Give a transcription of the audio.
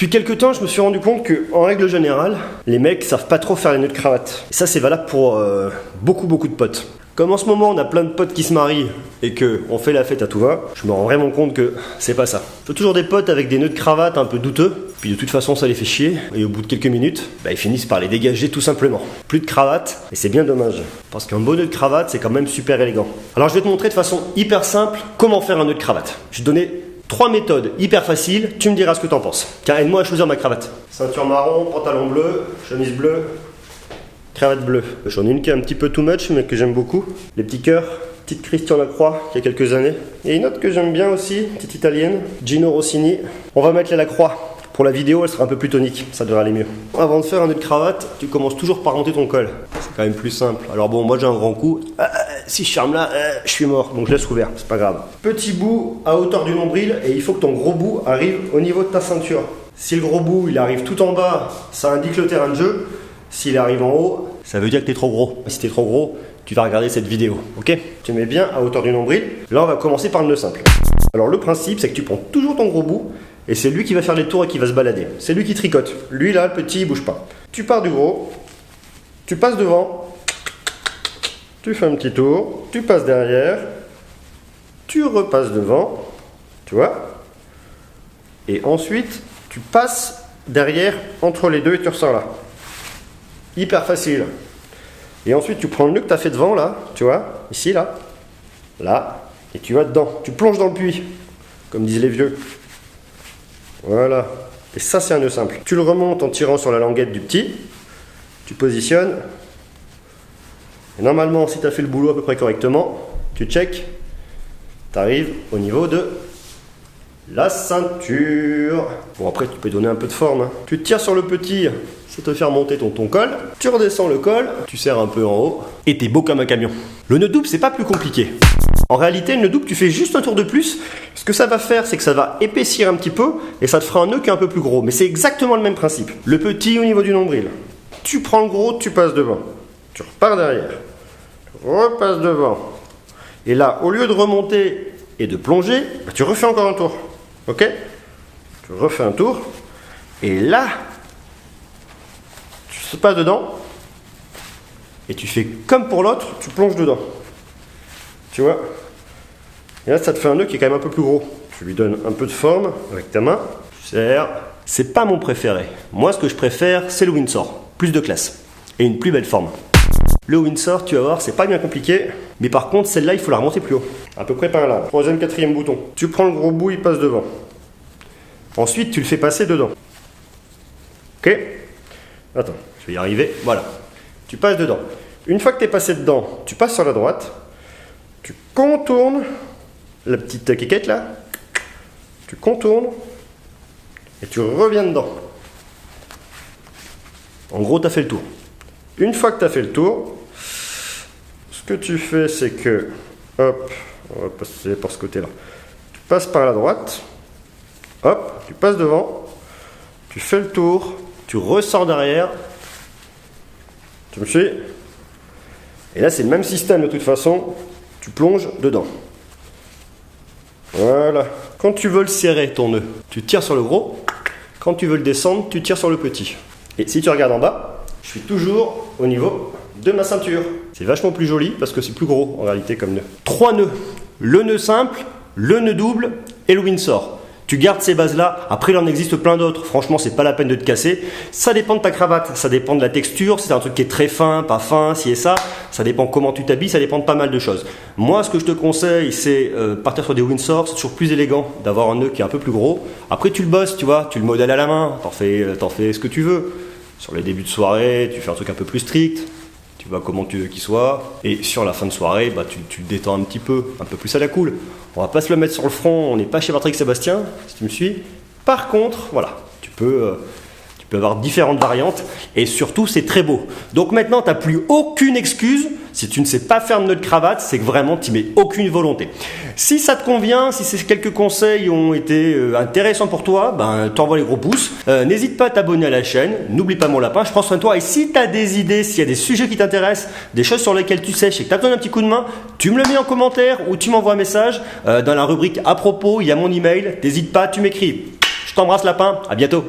Depuis quelques temps, je me suis rendu compte que, en règle générale, les mecs savent pas trop faire les nœuds de cravate. Et ça, c'est valable pour beaucoup de potes. Comme en ce moment, on a plein de potes qui se marient et qu'on fait la fête à tout va, je me rends vraiment compte que c'est pas ça. Faut toujours des potes avec des nœuds de cravate un peu douteux, puis de toute façon, ça les fait chier, et au bout de quelques minutes, ils finissent par les dégager tout simplement. Plus de cravate, et c'est bien dommage, parce qu'un beau nœud de cravate, c'est quand même super élégant. Alors, je vais te montrer de façon hyper simple comment faire un nœud de cravate. Je vais te donner 3 méthodes hyper faciles, tu me diras ce que t'en penses. Car aide-moi à choisir ma cravate. Ceinture marron, pantalon bleu, chemise bleue, cravate bleue. J'en ai une qui est un petit peu too much, mais que j'aime beaucoup. Les petits cœurs, petite Christian Lacroix, il y a quelques années. Et une autre que j'aime bien aussi, petite italienne, Gino Rossini. On va mettre la Lacroix. Pour la vidéo, elle sera un peu plus tonique, ça devrait aller mieux. Avant de faire un nœud de cravate, tu commences toujours par monter ton col. C'est quand même plus simple. Alors bon, moi j'ai un grand coup. Si je ferme là, je suis mort, donc je laisse ouvert, c'est pas grave. Petit bout à hauteur du nombril, et il faut que ton gros bout arrive au niveau de ta ceinture. Si le gros bout, il arrive tout en bas, ça indique le terrain de jeu. S'il arrive en haut, ça veut dire que t'es trop gros. Si t'es trop gros, tu vas regarder cette vidéo, ok? Tu mets bien à hauteur du nombril. Là, on va commencer par le nœud simple. Alors le principe, c'est que tu prends toujours ton gros bout, et c'est lui qui va faire les tours et qui va se balader. C'est lui qui tricote. Lui là, le petit, il bouge pas. Tu pars du gros, tu passes devant, tu fais un petit tour, tu passes derrière, tu repasses devant, tu vois. Et ensuite, tu passes derrière entre les deux et tu ressors là. Hyper facile. Et ensuite, tu prends le nœud que tu as fait devant là, tu vois, ici là, là, et tu vas dedans. Tu plonges dans le puits, comme disent les vieux. Voilà. Et ça, c'est un nœud simple. Tu le remontes en tirant sur la languette du petit. Tu positionnes. Et normalement, si tu as fait le boulot à peu près correctement, tu check. Tu arrives au niveau de la ceinture. Bon, après, tu peux donner un peu de forme. Hein. Tu tires sur le petit, ça te fait remonter ton col. Tu redescends le col, tu serres un peu en haut. Et t'es beau comme un camion. Le nœud double, c'est pas plus compliqué. En réalité, le nœud double, tu fais juste un tour de plus. Ce que ça va faire, c'est que ça va épaissir un petit peu et ça te fera un nœud qui est un peu plus gros. Mais c'est exactement le même principe. Le petit au niveau du nombril. Tu prends le gros, tu passes devant. Tu repars derrière. Tu repasses devant. Et là, au lieu de remonter et de plonger, tu refais encore un tour. Ok? Tu refais un tour. Et là, tu passes dedans. Et tu fais comme pour l'autre, tu plonges dedans. Tu vois? Et là, ça te fait un nœud qui est quand même un peu plus gros. Tu lui donnes un peu de forme avec ta main. Tu serres. C'est pas mon préféré. Moi, ce que je préfère, c'est le Windsor. Plus de classe. Et une plus belle forme. Le Windsor, tu vas voir, c'est pas bien compliqué. Mais par contre, celle-là, il faut la remonter plus haut. À peu près par là. 3e, 4e bouton. Tu prends le gros bout, il passe devant. Ensuite, tu le fais passer dedans. Ok? Attends, je vais y arriver. Voilà. Tu passes dedans. Une fois que tu es passé dedans, tu passes sur la droite. Tu contournes la petite quéquette là, tu contournes et tu reviens dedans. En gros, tu as fait le tour. Une fois que tu as fait le tour, ce que tu fais, c'est que, hop, on va passer par ce côté-là. Tu passes par la droite, hop, tu passes devant, tu fais le tour, tu ressors derrière. Tu me suis? Et là, c'est le même système de toute façon. Tu plonges dedans. Voilà. Quand tu veux le serrer, ton nœud, tu tires sur le gros. Quand tu veux le descendre, tu tires sur le petit. Et si tu regardes en bas, je suis toujours au niveau de ma ceinture. C'est vachement plus joli parce que c'est plus gros en réalité comme nœud. 3 nœuds. Le nœud simple, le nœud double et le Windsor. Tu gardes ces bases-là. Après, il en existe plein d'autres. Franchement, c'est pas la peine de te casser. Ça dépend de ta cravate. Ça dépend de la texture. Si c'est un truc qui est très fin, pas fin, si et ça. Ça dépend comment tu t'habilles. Ça dépend de pas mal de choses. Moi, ce que je te conseille, c'est partir sur des Windsor. C'est toujours plus élégant d'avoir un nœud qui est un peu plus gros. Après, tu le bosses, tu vois. Tu le modèles à la main. T'en fais ce que tu veux. Sur les débuts de soirée, tu fais un truc un peu plus strict. Tu vois comment tu veux qu'il soit. Et sur la fin de soirée, tu le détends un petit peu. Un peu plus à la cool. On va pas se le mettre sur le front, on n'est pas chez Patrick Sébastien, si tu me suis. Par contre, voilà, tu peux avoir différentes variantes et surtout, c'est très beau. Donc maintenant, tu n'as plus aucune excuse. Si tu ne sais pas faire de nœud de cravate, c'est que vraiment, tu mets aucune volonté. Si ça te convient, si ces quelques conseils ont été intéressants pour toi, t'envoies les gros pouces. N'hésite pas à t'abonner à la chaîne. N'oublie pas mon lapin, je prends soin de toi. Et si tu as des idées, s'il y a des sujets qui t'intéressent, des choses sur lesquelles tu sèches et que tu as besoin d'un petit coup de main, tu me le mets en commentaire ou tu m'envoies un message. Dans la rubrique à propos, il y a mon email. N'hésite pas, tu m'écris. Je t'embrasse lapin, à bientôt.